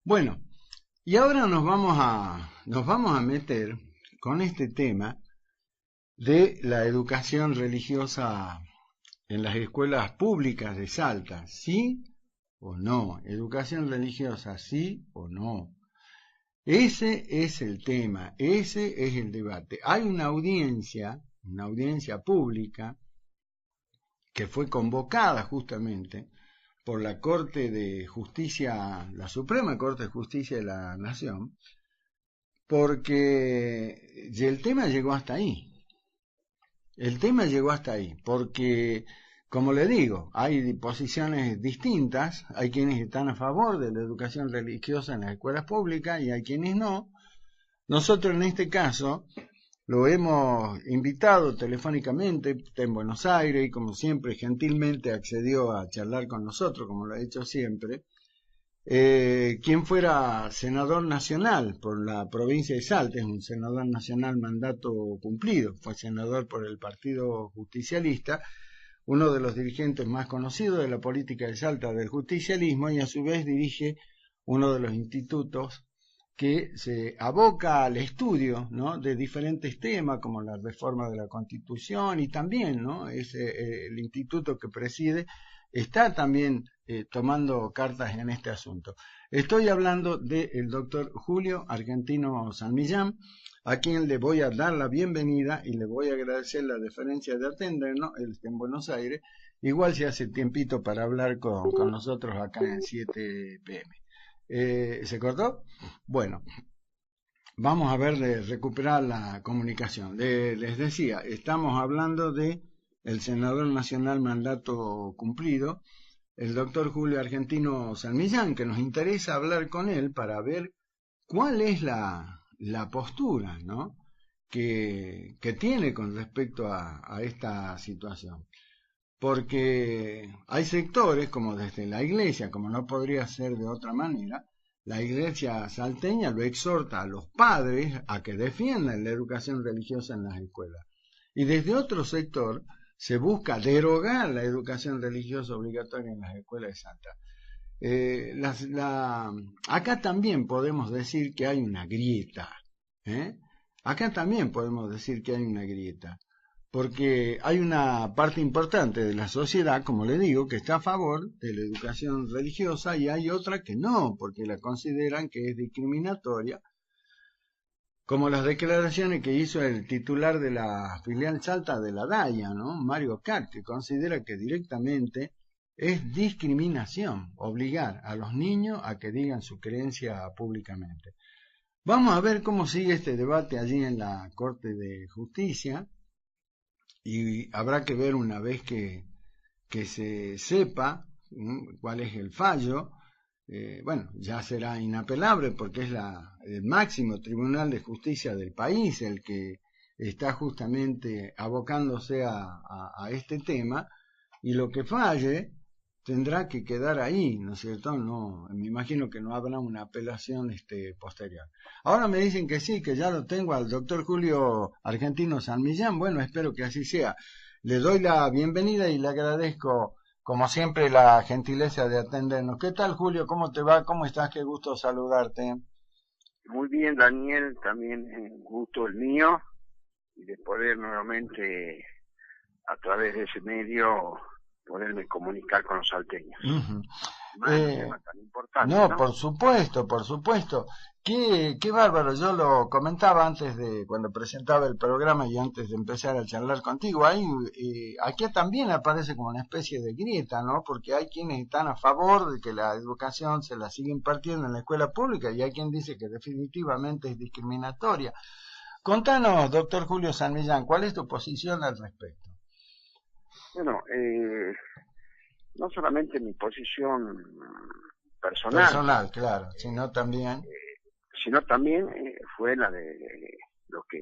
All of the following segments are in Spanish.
Bueno, y ahora nos vamos a meter con este tema de la educación religiosa en las escuelas públicas de Salta, ¿sí o no? Educación religiosa, ¿sí o no? Ese es el tema, ese es el debate. Hay una audiencia pública que fue convocada justamente por la Corte de Justicia, la Suprema Corte de Justicia de la Nación, porque el tema llegó hasta ahí. El tema llegó hasta ahí, porque, como le digo, hay posiciones distintas, hay quienes están a favor de la educación religiosa en las escuelas públicas y hay quienes no. Nosotros en este caso lo hemos invitado telefónicamente, está en Buenos Aires y como siempre gentilmente accedió a charlar con nosotros, como lo ha hecho siempre, quien fuera senador nacional por la provincia de Salta, es un senador nacional mandato cumplido, fue senador por el Partido Justicialista, uno de los dirigentes más conocidos de la política de Salta del justicialismo y a su vez dirige uno de los institutos que se aboca al estudio, ¿no?, de diferentes temas como la reforma de la Constitución y también, ¿no?, el instituto que preside está también tomando cartas en este asunto. Estoy hablando del doctor Julio Argentino San Millán, a quien le voy a dar la bienvenida y le voy a agradecer la deferencia de atendernos. Él está en Buenos Aires, igual se hace tiempito para hablar con nosotros acá en 7 PM. ¿Se cortó? Bueno, vamos a ver de recuperar la comunicación. Les decía, estamos hablando de el senador nacional mandato cumplido, el doctor Julio Argentino San Millán, que nos interesa hablar con él para ver cuál es la postura, ¿no?, que tiene con respecto a esta situación. Porque hay sectores, como desde la iglesia, como no podría ser de otra manera, la iglesia salteña lo exhorta a los padres a que defiendan la educación religiosa en las escuelas. Y desde otro sector se busca derogar la educación religiosa obligatoria en las escuelas de Salta. Acá también podemos decir que hay una grieta. Acá también podemos decir que hay una grieta. Porque hay una parte importante de la sociedad, como le digo, que está a favor de la educación religiosa y hay otra que no, porque la consideran que es discriminatoria, como las declaraciones que hizo el titular de la filial Salta de la DAIA, ¿no?, Mario Cat, que considera que directamente es discriminación obligar a los niños a que digan su creencia públicamente. Vamos a ver cómo sigue este debate allí en la Corte de Justicia. Y habrá que ver una vez que se sepa cuál es el fallo. Bueno, ya será inapelable porque es el máximo tribunal de justicia del país el que está justamente abocándose a este tema, y lo que falle tendrá que quedar ahí, ¿no es cierto? No, me imagino que no habrá una apelación posterior. Ahora me dicen que sí, que ya lo tengo al doctor Julio Argentino San Millán. Bueno, espero que así sea. Le doy la bienvenida y le agradezco, como siempre, la gentileza de atendernos. ¿Qué tal, Julio? ¿Cómo te va? ¿Cómo estás? Qué gusto saludarte. Muy bien, Daniel, también un gusto el mío, y de poder nuevamente, a través de ese medio, poderme comunicar con los salteños. Uh-huh. Más un tema tan importante, No, ¿no? por supuesto, por supuesto. Qué bárbaro. Yo lo comentaba antes de, cuando presentaba el programa y antes de empezar a charlar contigo. Aquí también aparece como una especie de grieta, ¿no? Porque hay quienes están a favor de que la educación se la siga impartiendo en la escuela pública y hay quien dice que definitivamente es discriminatoria. Contanos, doctor Julio San Millán, ¿cuál es tu posición al respecto? Bueno, no solamente mi posición personal, claro, sino también fue la de lo que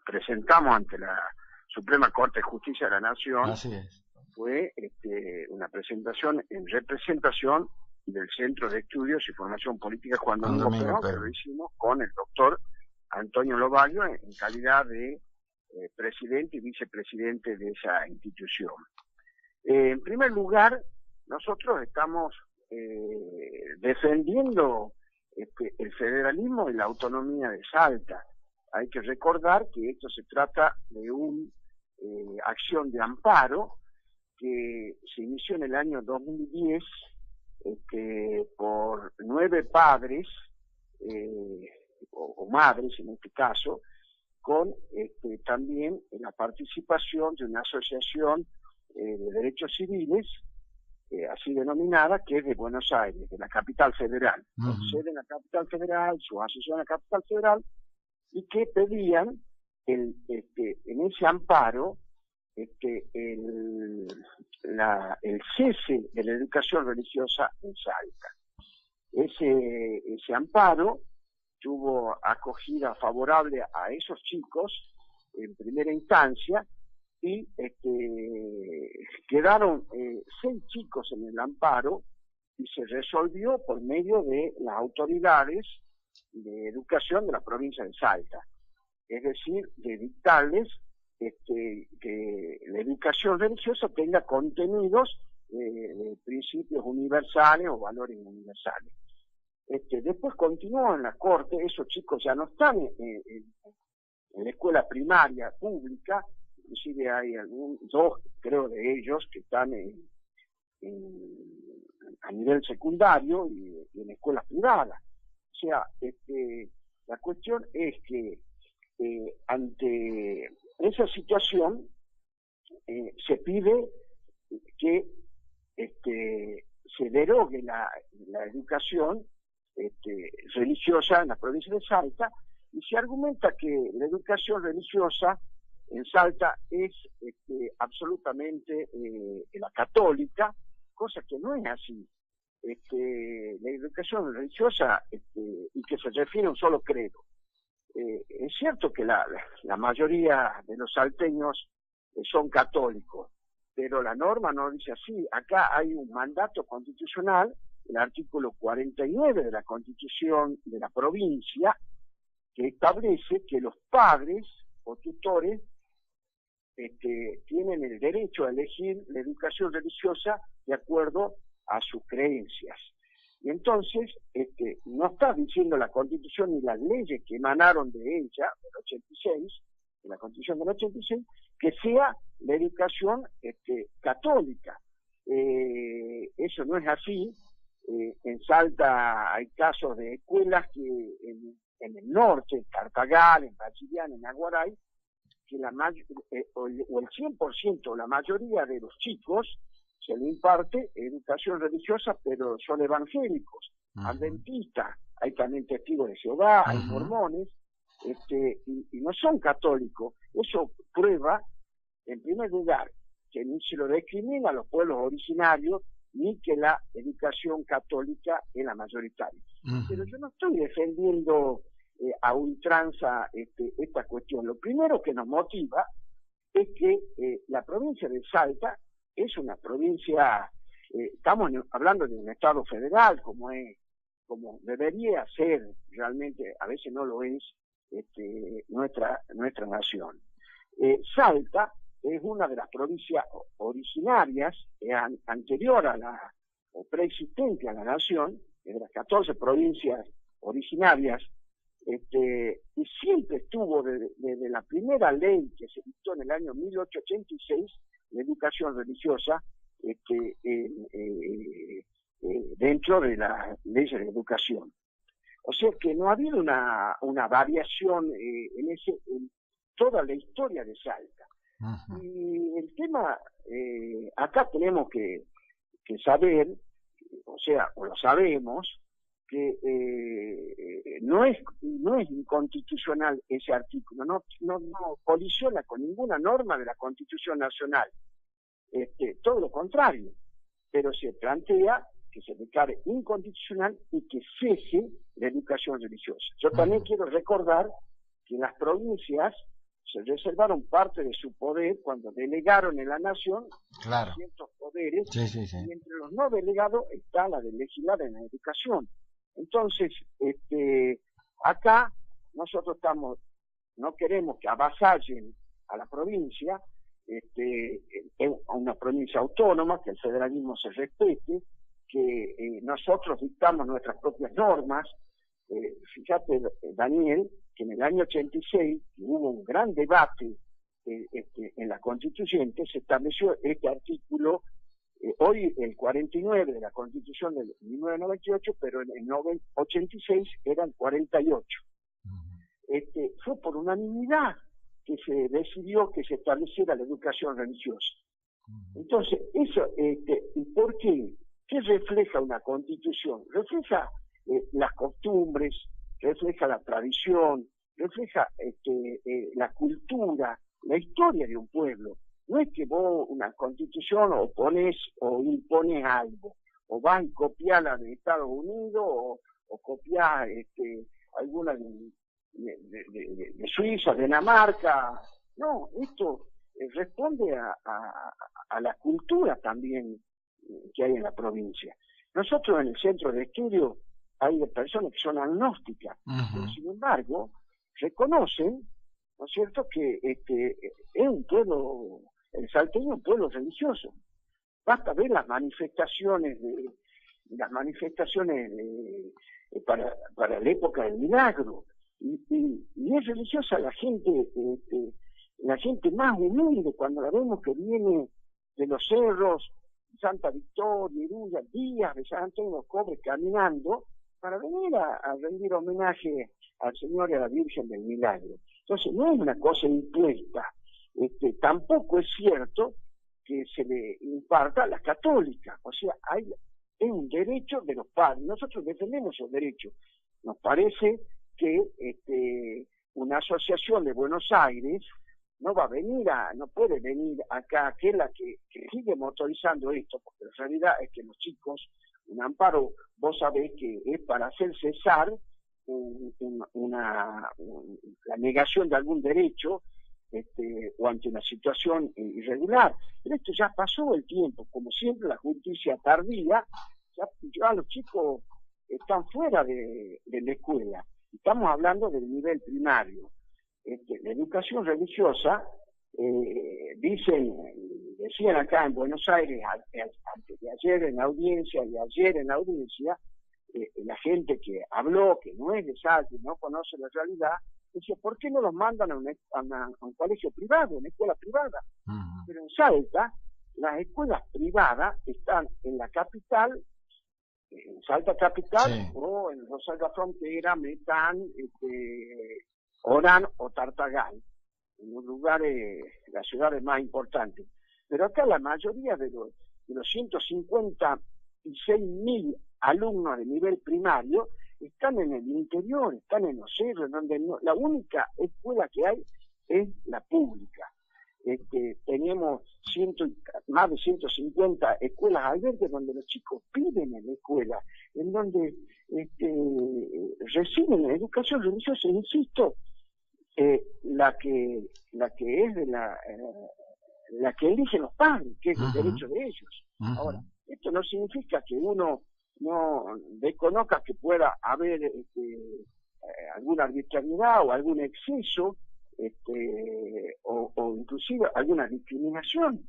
presentamos ante la Suprema Corte de Justicia de la Nación. Así es. Fue una presentación en representación del Centro de Estudios y Formación Política Juan Domingo Perón, que lo hicimos con el doctor Antonio Lobaglio en calidad de presidente y vicepresidente de esa institución. En primer lugar, nosotros estamos defendiendo el federalismo y la autonomía de Salta. Hay que recordar que esto se trata de una acción de amparo que se inició en el año 2010 por 9 padres o madres en este caso, con también la participación de una asociación de derechos civiles, así denominada, que es de Buenos Aires, de la capital federal, con sede en la capital federal, su asociación en la capital federal, y que pedían en ese amparo el cese de la educación religiosa en Salta. Ese amparo tuvo acogida favorable a esos chicos en primera instancia y quedaron 6 chicos en el amparo y se resolvió por medio de las autoridades de educación de la provincia de Salta, es decir, de dictarles que la educación religiosa tenga contenidos de principios universales o valores universales. Después continuó en la corte, esos chicos ya no están en la escuela primaria pública, inclusive hay 2, creo, de ellos que están a nivel secundario y en escuelas privadas. O sea, la cuestión es que ante esa situación se pide que se derogue la educación religiosa en la provincia de Salta, y se argumenta que la educación religiosa en Salta es absolutamente la católica, cosa que no es así. La educación religiosa, y que se refiere a un solo credo. Es cierto que la mayoría de los salteños son católicos, pero la norma no dice así. Acá hay un mandato constitucional, el artículo 49 de la Constitución de la provincia, que establece que los padres o tutores tienen el derecho a elegir la educación religiosa de acuerdo a sus creencias. Y entonces, no está diciendo la Constitución ni las leyes que emanaron de ella, del 86, de la Constitución del 86, que sea la educación católica. Eso no es así. En Salta hay casos de escuelas que en el norte, en Tartagal, en Bachillán, en Aguaray, que o el 100%, la mayoría de los chicos, se le imparte educación religiosa, pero son evangélicos, adventistas, hay también testigos de Jehová, hay mormones, y no son católicos. Eso prueba, en primer lugar, que ni se lo discrimina a los pueblos originarios, ni que la educación católica es la mayoritaria. Pero yo no estoy defendiendo a ultranza esta cuestión. Lo primero que nos motiva es que la provincia de Salta es una provincia, estamos hablando de un estado federal, como debería ser realmente, a veces no lo es, nuestra nación. Salta es una de las provincias originarias, anterior a o preexistente a la nación, de las 14 provincias originarias, y siempre estuvo desde la primera ley que se dictó en el año 1886, la educación religiosa, dentro de las leyes de educación. O sea que no ha habido una variación en toda la historia de Salta. Y el tema, acá tenemos que saber, o lo sabemos, que no es inconstitucional ese artículo, no colisiona con ninguna norma de la Constitución Nacional, todo lo contrario, pero se plantea que se declare inconstitucional y que cese la educación religiosa. Yo también quiero recordar que las provincias se reservaron parte de su poder cuando delegaron en la nación ciertos poderes, y entre los no delegados está la de legislar en la educación. Entonces, acá nosotros no queremos que avasallen a la provincia, a una provincia autónoma, que el federalismo se respete, que nosotros dictamos nuestras propias normas, fíjate, Daniel, que en el año 86 hubo un gran debate en la Constituyente, se estableció este artículo, hoy el 49 de la Constitución del 1998, pero en el 86 era el 48. Fue por unanimidad que se decidió que se estableciera la educación religiosa. Entonces, eso, ¿y por qué? ¿Qué refleja una Constitución? Refleja las costumbres, refleja la tradición, refleja la cultura, la historia de un pueblo. No es que vos una Constitución o pones o impones algo, o vas y copias la de Estados Unidos, o copias alguna de Suiza, de Dinamarca. No, esto responde a la cultura también que hay en la provincia. Nosotros en el centro de estudio hay personas que son agnósticas, pero sin embargo reconocen, ¿no es cierto?, que es un pueblo, el salteño es un pueblo religioso. Basta ver las manifestaciones para la época del milagro, y es religiosa la gente más humilde, cuando la vemos que viene de los cerros, Santa Victoria, Iruya, Díaz de San Antonio los Cobres, caminando para venir a rendir homenaje al Señor y a la Virgen del Milagro. Entonces no es una cosa impuesta. Tampoco es cierto que se le imparta a las católicas, o sea, es un derecho de los padres. Nosotros defendemos esos derechos. Nos parece que una asociación de Buenos Aires no puede venir acá, aquella que sigue motorizando esto, porque la realidad es que los chicos, un amparo, vos sabés que es para hacer cesar la negación de algún derecho, o ante una situación irregular. Pero esto ya pasó el tiempo, como siempre la justicia tardía, ya los chicos están fuera de la escuela. Estamos hablando del nivel primario. La educación religiosa, decían acá en Buenos Aires, antes de ayer en la audiencia y ayer en la audiencia, la gente que habló, que no es de Salta, no conoce la realidad, decía, ¿por qué no los mandan a un colegio privado, a una escuela privada? Pero en Salta, las escuelas privadas están en la capital, en Salta capital, sí, o en Rosalía Frontera, Metán, Orán o Tartagal, en los lugares, las ciudades más importantes. Pero acá la mayoría de los 156.000 alumnos de nivel primario están en el interior, están en los cerros, donde la única escuela que hay es la pública. Tenemos más de 150 escuelas albergues donde los chicos piden en la escuela, en donde reciben la educación religiosa, insisto, la que es de la que eligen los padres, que es el derecho de ellos. Ahora, esto no significa que uno no desconozca que pueda haber alguna arbitrariedad o algún exceso, o inclusive alguna discriminación,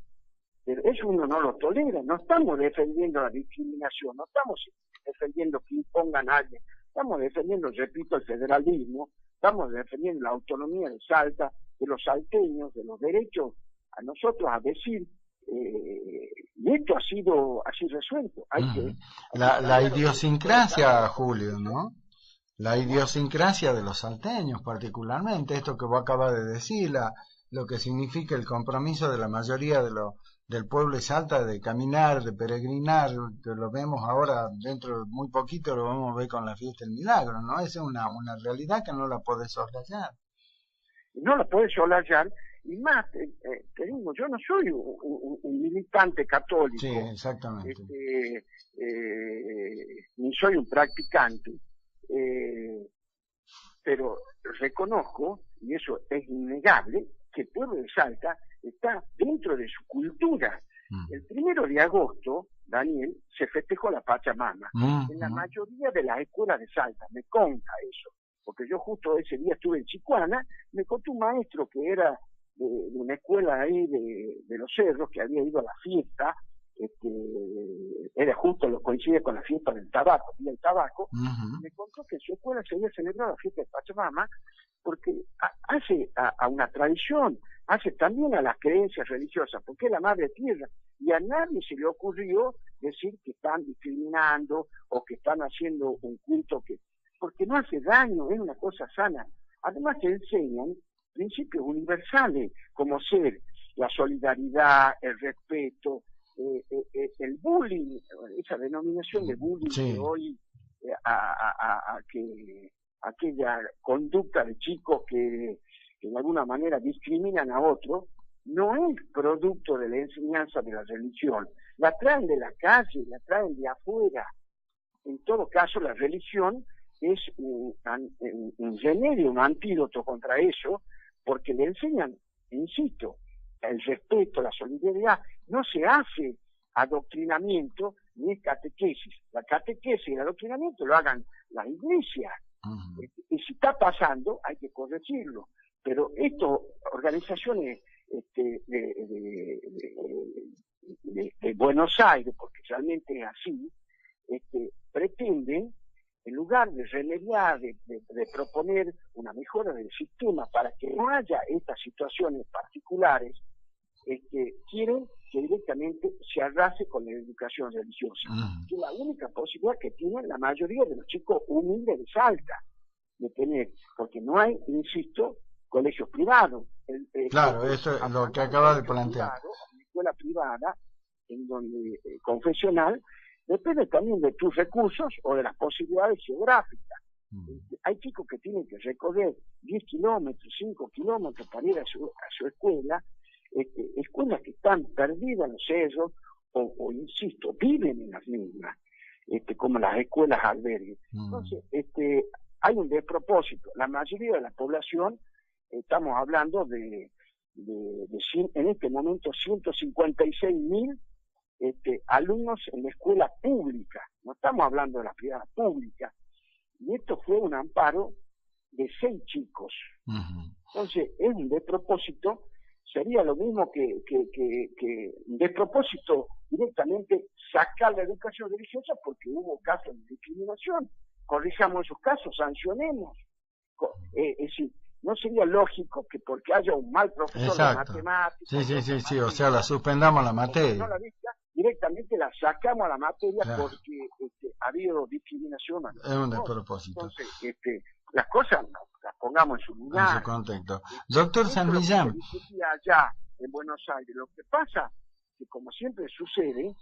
pero eso uno no lo tolera. No estamos defendiendo la discriminación, no estamos defendiendo que impongan a alguien, estamos defendiendo, repito, el federalismo, estamos defendiendo la autonomía de Salta, de los salteños, de los derechos a nosotros a decir, y esto ha sido así resuelto. La idiosincrasia, Julio, ¿no? La idiosincrasia de los salteños particularmente, esto que vos acabas de decir, lo que significa el compromiso de la mayoría del pueblo de Salta de caminar, de peregrinar, que lo vemos ahora, dentro de muy poquito lo vamos a ver con la fiesta del milagro, ¿no? Esa es una realidad que no la podés soslayar. No la podés soslayar, y más, te digo, yo no soy un militante católico. Sí, exactamente. Ni soy un practicante. Pero reconozco, y eso es innegable, que el pueblo de Salta está dentro de su cultura. El 1 de agosto, Daniel, se festejó la Pachamama en la mayoría de las escuelas de Salta, me consta eso, porque yo justo ese día estuve en Chicuana, me contó un maestro que era de una escuela ahí de los cerros, que había ido a la fiesta, era justo, lo coincide con la fiesta del tabaco, Día del Tabaco, me contó que en su escuela se había celebrado la fiesta de Pachamama porque hace a una tradición, hace también a las creencias religiosas, porque es la madre tierra, y a nadie se le ocurrió decir que están discriminando o que están haciendo un culto porque no hace daño, es una cosa sana. Además te enseñan principios universales, como ser la solidaridad, el respeto, el bullying, esa denominación de bullying que hoy aquella conducta de chicos que de alguna manera discriminan a otros, no es producto de la enseñanza de la religión, la traen de la calle, la traen de afuera. En todo caso, la religión es un remedio, un antídoto contra eso, porque le enseñan, insisto, el respeto, la solidaridad. No se hace adoctrinamiento ni catequesis. La catequesis y el adoctrinamiento lo hagan las iglesias. Y si está pasando, hay que corregirlo. Pero estas organizaciones de Buenos Aires, porque realmente es así, pretenden, en lugar de remediar, de proponer una mejora del sistema para que no haya estas situaciones particulares, quieren que directamente se arrase con la educación religiosa, que es la única posibilidad que tienen la mayoría de los chicos humildes de Salta de tener, porque no hay, insisto, colegios privados. Claro, eso es lo que acaba de plantear. Una escuela privada, en donde confesional, depende también de tus recursos o de las posibilidades geográficas. Hay chicos que tienen que recorrer 10 kilómetros, 5 kilómetros para ir a su escuela, escuelas que están perdidas en los cerros, o insisto, viven en las mismas, como las escuelas albergues. Entonces, hay un despropósito. La mayoría de la población, estamos hablando de en este momento 156.000 alumnos en la escuela pública, no estamos hablando de la privada, pública, y esto fue un amparo de 6 chicos. Entonces, es un despropósito. Sería lo mismo que un despropósito directamente sacar la educación religiosa porque hubo casos de discriminación. Corrijamos esos casos, sancionemos. Es decir, no sería lógico que porque haya un mal profesor de matemáticas... Sí, o sea, la suspendamos la materia. No la vista, directamente la sacamos a la materia porque ha habido discriminación. Es un despropósito. Entonces, las cosas las pongamos en su lugar. En su contexto. Doctor San Millán. Allá en Buenos Aires, lo que pasa que como siempre sucede,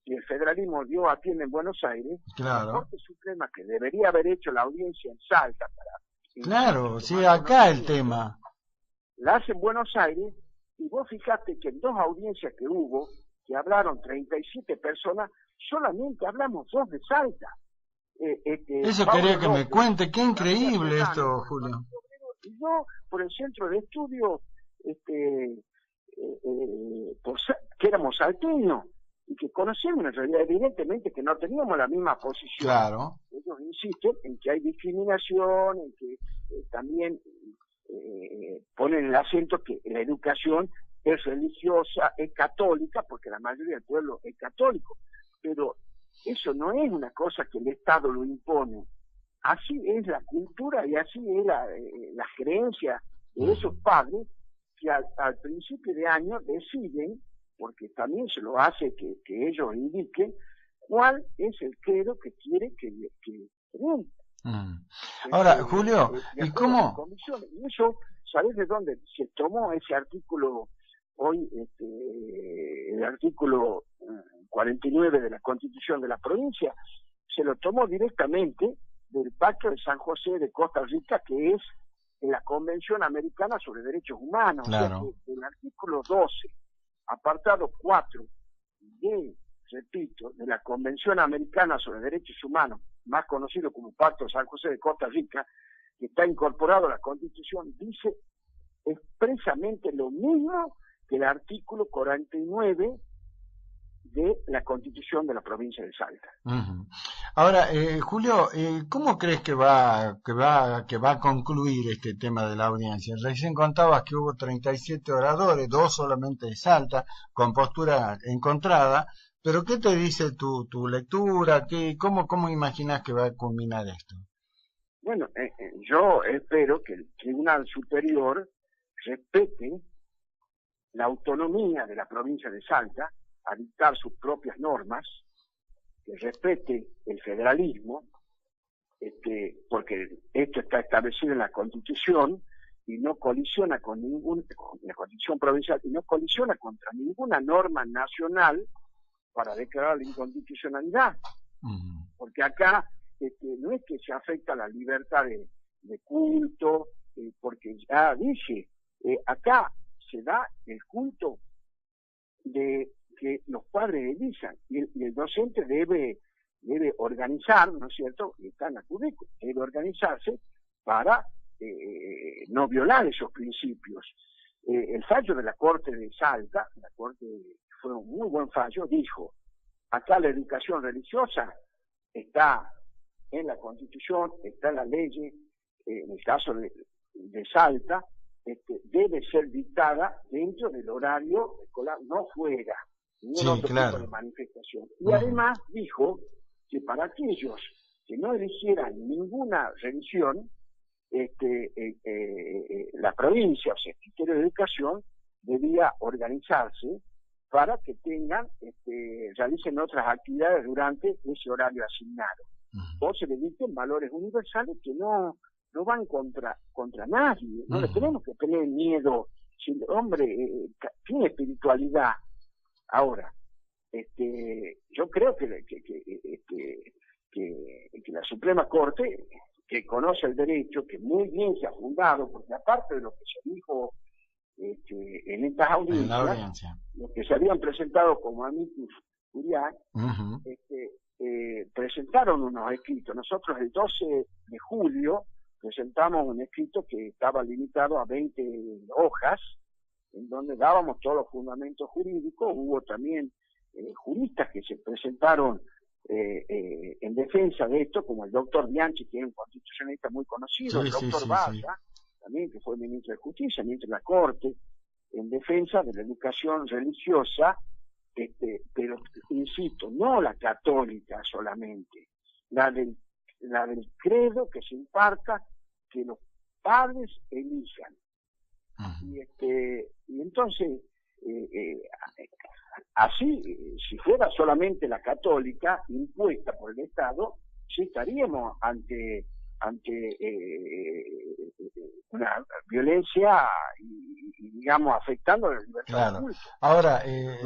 y el federalismo dio a pie en Buenos Aires, la Corte Suprema, que debería haber hecho la audiencia en Salta para... Claro, sí, acá el tema. La hace en Buenos Aires, y vos fijate que en 2 audiencias que hubo, que hablaron 37 personas, solamente hablamos 2 de Salta. Eso quería que me cuente, qué increíble esto, Julio. Y yo, por el centro de estudio, que éramos salteños, y que conocemos en realidad evidentemente que no teníamos la misma posición. Claro. Ellos insisten en que hay discriminación, en que también ponen el acento que la educación es religiosa, es católica, porque la mayoría del pueblo es católico, pero eso no es una cosa que el Estado lo impone. Así es la cultura y así es la creencia de esos padres que al principio de año deciden, porque también se lo hace que ellos indiquen cuál es el credo que quiere que creen. Ahora, Julio, ¿y cómo? Y eso, ¿sabés de dónde se tomó ese artículo hoy? El artículo 49 de la Constitución de la provincia, se lo tomó directamente del Pacto de San José de Costa Rica, que es la Convención Americana sobre Derechos Humanos. Claro. O sea, que el artículo 12, apartado 4 de la Convención Americana sobre Derechos Humanos, más conocido como Pacto de San José de Costa Rica, que está incorporado a la Constitución, dice expresamente lo mismo que el artículo 49 de la Constitución de la provincia de Salta. Ahora, Julio, ¿cómo crees que va a concluir este tema de la audiencia? Recién contabas que hubo 37 oradores, 2 solamente de Salta, con postura encontrada, Pero ¿qué te dice tu lectura? ¿Cómo imaginas que va a culminar esto? Bueno, yo espero que el Tribunal Superior respete la autonomía de la provincia de Salta a dictar sus propias normas, que respete el federalismo, porque esto está establecido en la Constitución y no colisiona con la Constitución provincial, y no colisiona contra ninguna norma nacional para declarar la inconstitucionalidad. Porque acá no es que se afecta la libertad de culto, porque ya dice, acá se da el culto de que los padres elijan, y el docente debe organizar, ¿no es cierto?, y está en la currícula, debe organizarse para no violar esos principios. El fallo de la Corte de Salta, la Corte fue un muy buen fallo, dijo, acá la educación religiosa está en la Constitución, está en la ley, en el caso de Salta, debe ser dictada dentro del horario escolar, no fuera, ningún otro tipo de manifestación. Y además dijo que para aquellos que no eligieran ninguna religión, la provincia, o sea, el Ministerio de Educación, debía organizarse para que realicen otras actividades durante ese horario asignado. O se le dicten valores universales que no van contra nadie. No le tenemos que tener miedo. Si el hombre tiene espiritualidad. Ahora, yo creo que la Suprema Corte, que conoce el derecho, que muy bien se ha fundado, porque aparte de lo que se dijo en estas audiencias, los que se habían presentado como amicus curiae, presentaron unos escritos. Nosotros el 12 de julio presentamos un escrito que estaba limitado a 20 hojas, en donde dábamos todos los fundamentos jurídicos. Hubo también juristas que se presentaron en defensa de esto, como el doctor Bianchi, que es un constitucionalista muy conocido, el doctor Valla, también, que fue ministro de Justicia, ministro de la Corte, en defensa de la educación religiosa, pero insisto, no la católica solamente, la del credo que se imparta, que los padres elijan. Y entonces, así, si fuera solamente la católica impuesta por el Estado, sí estaríamos ante una violencia y digamos afectando la libertad de culto. Ahora,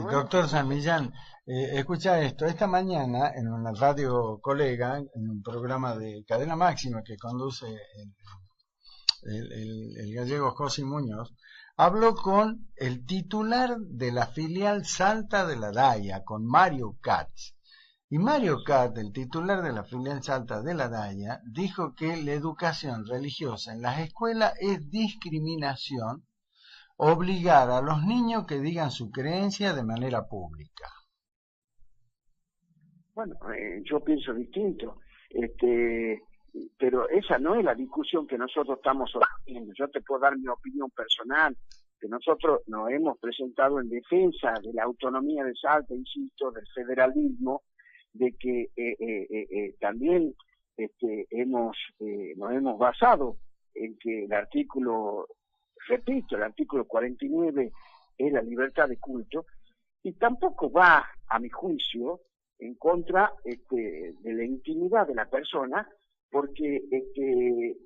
doctor San Millán, escucha esto. Esta mañana en una radio colega, en un programa de Cadena Máxima que conduce el gallego José Muñoz, habló con el titular de la filial Salta de la DAIA, con Mario Katz. Y Mario Katz, el titular de la filial Salta de la DAIA, dijo que la educación religiosa en las escuelas es discriminación obligar a los niños que digan su creencia de manera pública. Bueno, yo pienso distinto, pero esa no es la discusión que nosotros estamos sosteniendo. Yo te puedo dar mi opinión personal, que nosotros nos hemos presentado en defensa de la autonomía de Salta, insisto, del federalismo, de que también nos hemos basado en que el artículo 49 es la libertad de culto, y tampoco va, a mi juicio, en contra de la intimidad de la persona, porque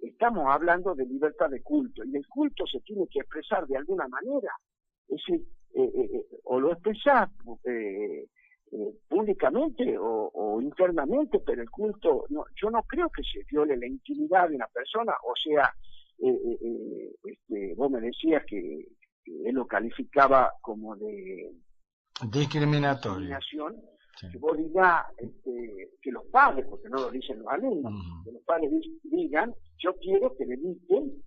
estamos hablando de libertad de culto, y el culto se tiene que expresar de alguna manera. Es decir, o lo expresás públicamente o internamente, pero el culto, no, yo no creo que se viole la intimidad de una persona. O sea, vos me decías que él lo calificaba como de discriminación. Que vos digas que los padres, porque no lo dicen los alumnos, que los padres digan, yo quiero que me dicten,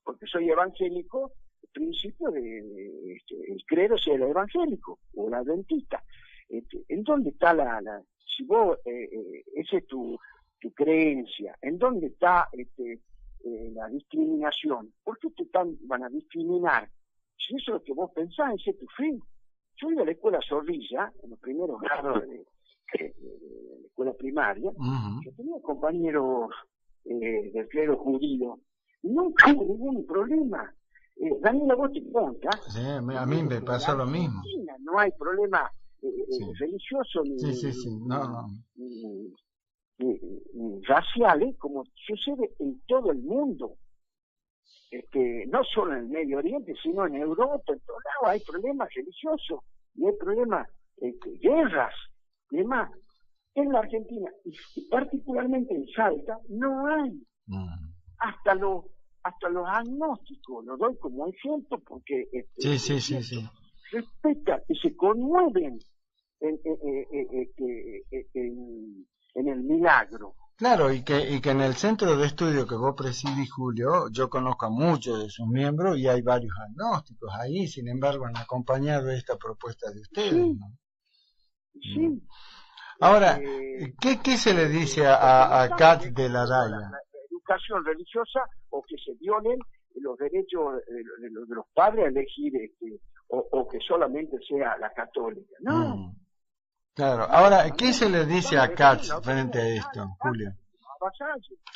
porque soy evangélico, el principio el credo sea el evangélico o el adventista. ¿En dónde está si vos, esa es tu creencia, en dónde está la discriminación? ¿Por qué van a discriminar? Si eso es lo que vos pensás, ese es tu fin. Yo iba a la escuela Zorrilla, en los primeros grados de la escuela primaria, yo tenía compañeros del clero judío, y nunca hubo ningún problema. Daniela, vos te cuentas. Sí, a mí me pasó lo mismo. No hay problema religioso ni raciales, como sucede en todo el mundo. No solo en el Medio Oriente, sino en Europa, en todos lados hay problemas religiosos, y hay problemas, guerras, y demás. En la Argentina, y particularmente en Salta, no hay. Hasta los agnósticos, lo doy como ejemplo porque respetan y se conmueven en el milagro. Claro, y que en el centro de estudio que vos presidís, Julio, yo conozco a muchos de sus miembros y hay varios agnósticos ahí, sin embargo han acompañado esta propuesta de ustedes, sí, ¿no? Sí. Ahora, ¿qué se le dice a Kat de la Raya? La educación religiosa, o que se violen los derechos de los padres a elegir o que solamente sea la católica. No. Claro. Ahora, ¿qué se le dice a Kat frente a esto, Julio?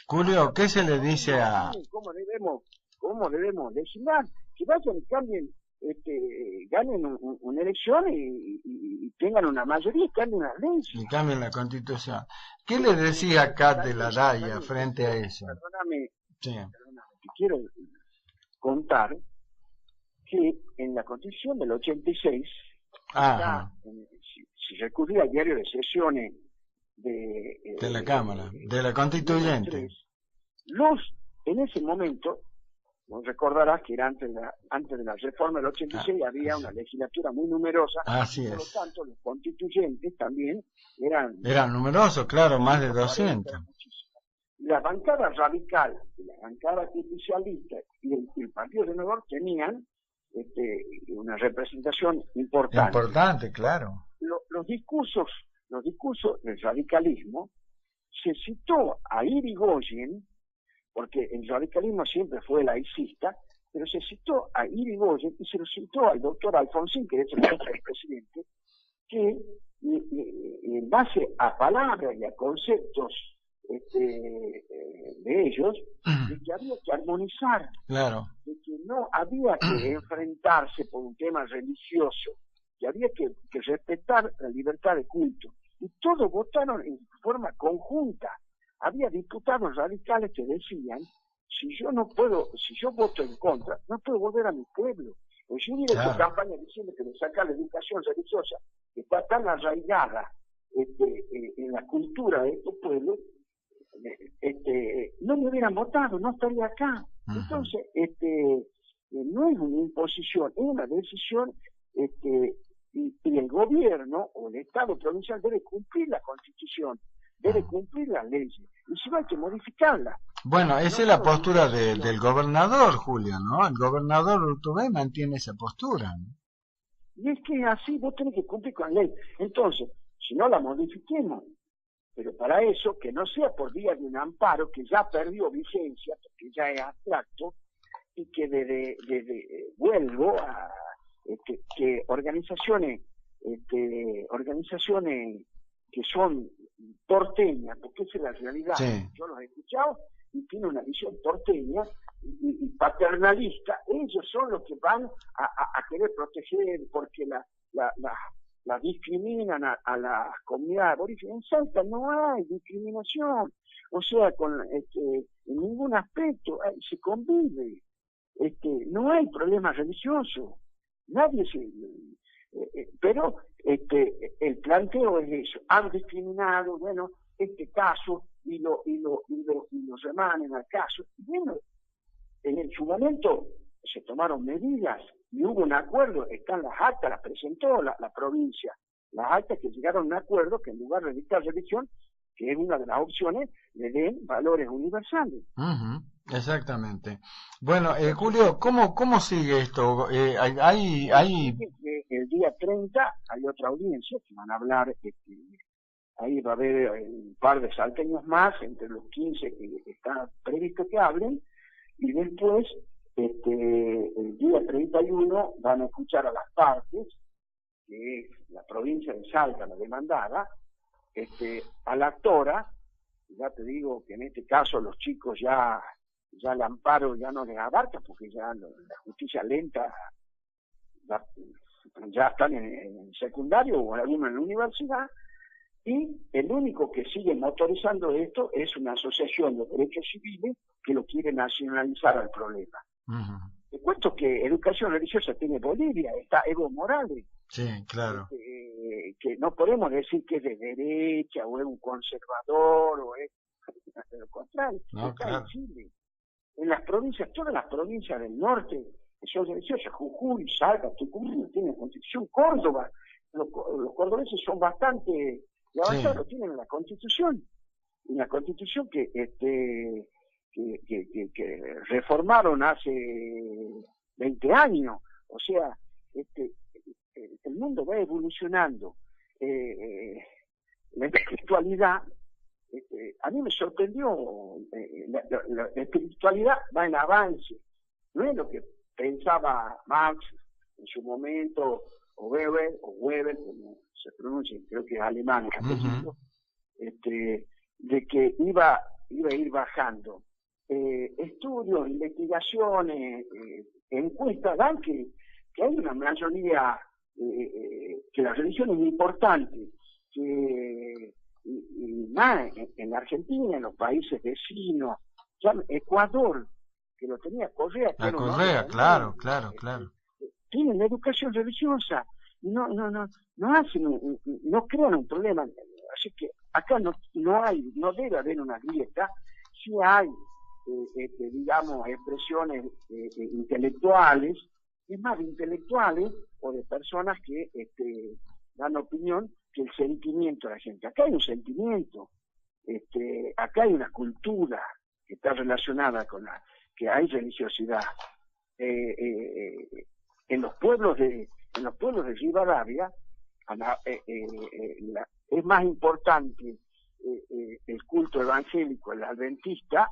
Julio, ¿qué se le dice a...? ¿Cómo debemos legislar? Que vayan y cambien, ganen una elección y tengan una mayoría y cambien las leyes. Y cambien la Constitución. ¿Qué le decía a Kat de la Raya frente a eso? Perdóname, te quiero contar que en la Constitución del 86, si recurría al diario de sesiones de la Cámara, de la Constituyente, en ese momento, vos recordarás que era antes de la reforma del 86, había una legislatura muy numerosa, por lo tanto los constituyentes también eran numerosos, claro, más de 200. La bancada radical, la bancada justicialista y el Partido Renovador tenían una representación importante. Importante, claro. Los discursos del radicalismo, se citó a Irigoyen, porque el radicalismo siempre fue laicista, pero se citó a Irigoyen y se lo citó al doctor Alfonsín, que es el presidente, que en base a palabras y a conceptos de ellos, de que había que armonizar, de que no había que enfrentarse por un tema religioso, que había que respetar la libertad de culto. Y todos votaron en forma conjunta. Había diputados radicales que decían, si yo voto en contra, no puedo volver a mi pueblo. Pues yo hubiera hecho campaña diciendo que me saca la educación religiosa, que está tan arraigada en la cultura de estos pueblos, no me hubieran votado, no estaría acá. Entonces, no es una imposición, es una decisión, y el gobierno o el Estado provincial debe cumplir la Constitución, debe cumplir las leyes, y si no hay que modificarla. Bueno, esa es la postura del gobernador, Julio, ¿no? El gobernador Urtubey mantiene esa postura, ¿no? Y es que así vos tenés que cumplir con la ley. Entonces, si no la modifiquemos, pero para eso, que no sea por vía de un amparo que ya perdió vigencia, porque ya es abstracto, y que vuelvo a que organizaciones que son porteñas, porque esa es la realidad, yo los he escuchado, y tiene una visión porteña y paternalista, ellos son los que van a querer proteger porque la discriminan a la comunidad aborigen. En Salta no hay discriminación, o sea, en ningún aspecto se convive, no hay problema religioso, nadie pero el planteo es eso, han discriminado, bueno, este caso y lo remanen al caso. Bueno, en su momento se tomaron medidas y hubo un acuerdo, están las actas, las presentó la provincia, las actas que llegaron a un acuerdo que en lugar de dictar religión, que es una de las opciones, le den valores universales. Exactamente. Bueno, Julio, ¿cómo sigue esto? El día 30 hay otra audiencia que van a hablar, ahí va a haber un par de salteños más, entre los 15 que está previsto que hablen, y después, el día 31 van a escuchar a las partes, que es la provincia de Salta la demandada, a la actora, ya te digo que en este caso los chicos ya el amparo ya no les abarca, porque ya la justicia lenta ya están en secundario o algunos en la universidad, y el único que sigue motorizando esto es una asociación de derechos civiles que lo quiere nacionalizar al problema. Te cuento que educación religiosa tiene Bolivia, está Evo Morales. Sí, claro. Que no podemos decir que es de derecha o es un conservador o es de lo contrario, no, está claro. en Chile. En las provincias, todas las provincias del norte son religiosas, Jujuy, Salta, Tucumán, tienen constitución, Córdoba, los cordobeses son bastante avanzados, lo tienen en la constitución, que reformaron hace 20 años, o sea, el mundo va evolucionando, la espiritualidad, a mí me sorprendió, la espiritualidad va en avance, no es lo que pensaba Marx en su momento, o Weber, como se pronuncia, creo que es alemán, de que iba a ir bajando. Estudios, investigaciones, encuestas dan que hay una mayoría, que la religión es importante, que y más en la Argentina, en los países vecinos, ya Ecuador, que lo tenía Correa. La Correa, claro. Tienen educación religiosa, no hacen, no crean un problema. Así que acá no debe haber una grieta, sí hay, digamos, expresiones intelectuales, es más de intelectuales o de personas que dan opinión, que el sentimiento de la gente. Acá hay un sentimiento, acá hay una cultura que está relacionada con que hay religiosidad. En los pueblos de Rivadavia es más importante el culto evangélico, el adventista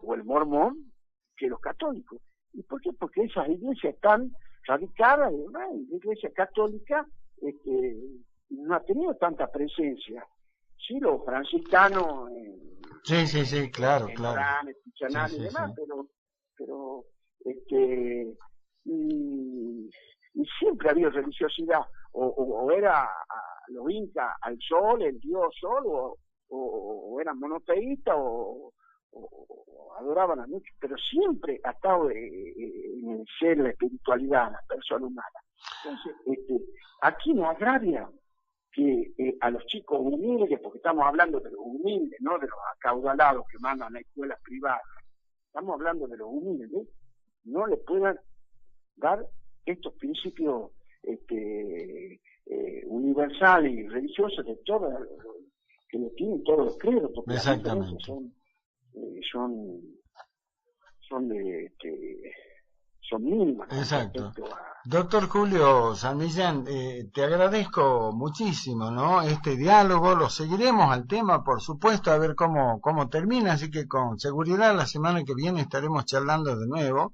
o el mormón, que los católicos. ¿Y por qué? Porque esas iglesias están radicadas, la iglesia católica no ha tenido tanta presencia. Sí, los franciscanos, sí, claro. Orán, Pichanal y demás, pero y siempre ha habido religiosidad, o era los incas al sol, el dios sol, o eran monoteístas, o adoraban a muchos, pero siempre ha estado en el ser, la espiritualidad, la persona humana. Entonces, aquí no agravia que a los chicos humildes, porque estamos hablando de los humildes, no de los acaudalados que mandan a escuelas privadas, estamos hablando de los humildes, no le puedan dar estos principios universales y religiosos de todos, que lo tienen todos los credos, porque exactamente son mínimas. Exacto. Doctor Julio San Millán, te agradezco muchísimo, ¿no? Este diálogo, lo seguiremos al tema, por supuesto, a ver cómo termina, así que con seguridad la semana que viene estaremos charlando de nuevo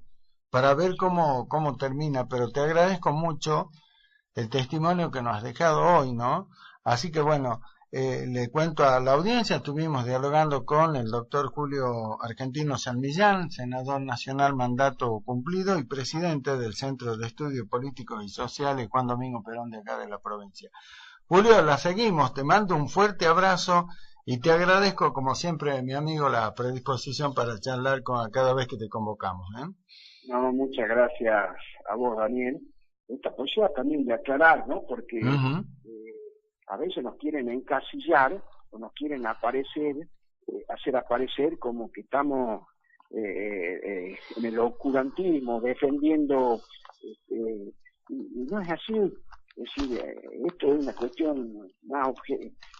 para ver cómo termina, pero te agradezco mucho el testimonio que nos has dejado hoy, ¿no? Así que bueno, le cuento a la audiencia, estuvimos dialogando con el doctor Julio Argentino San Millán, senador nacional mandato cumplido y presidente del Centro de Estudios Políticos y Sociales Juan Domingo Perón de acá de la provincia. Julio, la seguimos, te mando un fuerte abrazo y te agradezco como siempre, mi amigo, la predisposición para charlar cada vez que te convocamos, ¿eh? No, muchas gracias a vos, Daniel. Esta posibilidad también de aclarar, ¿no? Porque a veces nos quieren encasillar o nos quieren hacer aparecer como que estamos en el oscurantismo, defendiendo, y no es así. Es decir, esto es una cuestión más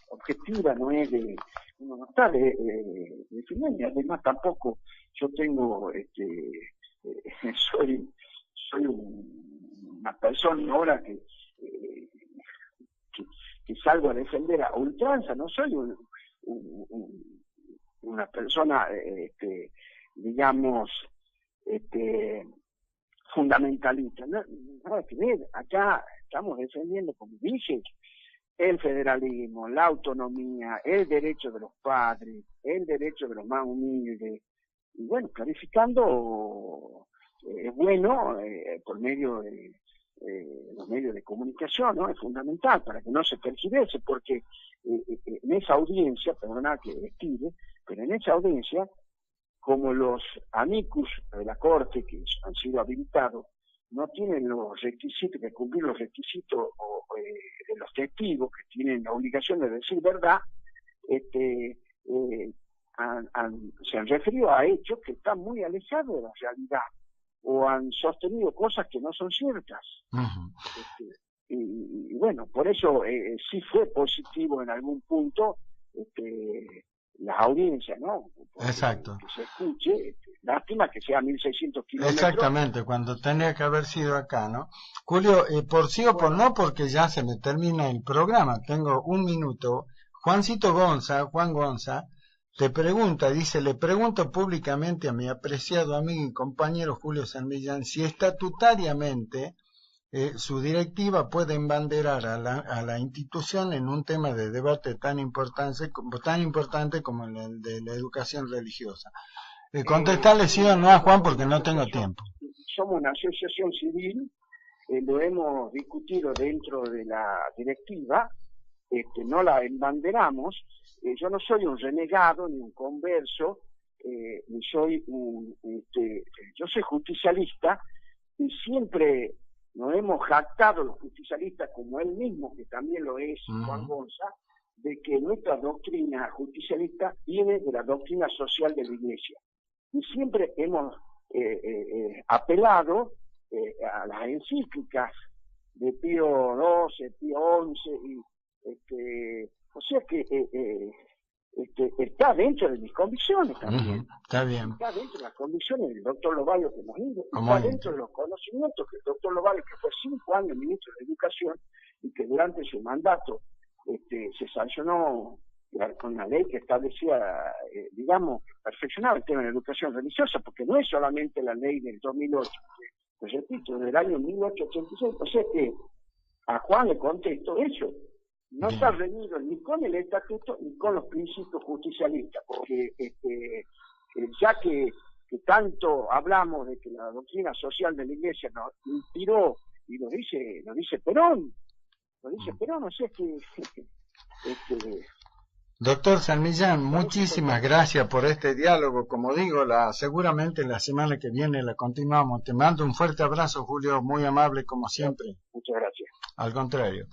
objetiva, no es de, uno no está defendiendo, además tampoco yo tengo, soy una persona ahora que salgo a defender a ultranza, no soy una persona, digamos, fundamentalista. Nada que ver, acá estamos defendiendo, como dije, el federalismo, la autonomía, el derecho de los padres, el derecho de los más humildes, y bueno, clarificando es bueno por medio de los medios de comunicación, ¿no? Es fundamental para que no se tergiverse, porque en esa audiencia, perdona que estire, pero en esa audiencia, como los amicus de la Corte que han sido habilitados, no tienen los requisitos, que cumplir los requisitos de los testigos, que tienen la obligación de decir verdad, se han referido a hechos que están muy alejados de la realidad, o han sostenido cosas que no son ciertas. Y bueno, por eso sí fue positivo en algún punto las audiencias, ¿no? Porque exacto. Que se escuche, lástima que sea 1.600 kilómetros. Exactamente, cuando tenía que haber sido acá, ¿no? Julio, por sí o por no, porque ya se me termina el programa, tengo un minuto. Juancito Gonza, Juan Gonza, te pregunta, dice, le pregunto públicamente a mi apreciado amigo y compañero Julio San Millán si estatutariamente su directiva puede embanderar a la institución en un tema de debate tan importante como el de la educación religiosa. Contestarle sí o no a Juan porque no tengo tiempo. Somos una asociación civil, lo hemos discutido dentro de la directiva, no la embanderamos. Yo no soy un renegado ni un converso, ni soy yo soy justicialista y siempre nos hemos jactado los justicialistas, como él mismo, que también lo es, Juan Gonza, de que nuestra doctrina justicialista viene de la doctrina social de la Iglesia. Y siempre hemos apelado a las encíclicas de Pío XII, Pío XI, o sea que está dentro de mis convicciones también. Está bien. Está dentro de las convicciones del doctor Lobaglio que hemos ido. Está dentro de los conocimientos que el doctor Lobaglio, que fue 5 años ministro de Educación y que durante su mandato se sancionó con una ley que establecía, perfeccionaba el tema de la educación religiosa, porque no es solamente la ley del 2008, que, repito, del año 1886. O sea que a Juan le contesto eso. No está reñido ni con el estatuto ni con los principios justicialistas, porque ya que tanto hablamos de que la doctrina social de la Iglesia nos inspiró, y lo dice Perón, o sea que Doctor San Millán, muchísimas gracias por este diálogo. Como digo, seguramente la semana que viene la continuamos. Te mando un fuerte abrazo, Julio, muy amable como siempre. Muchas gracias. Al contrario.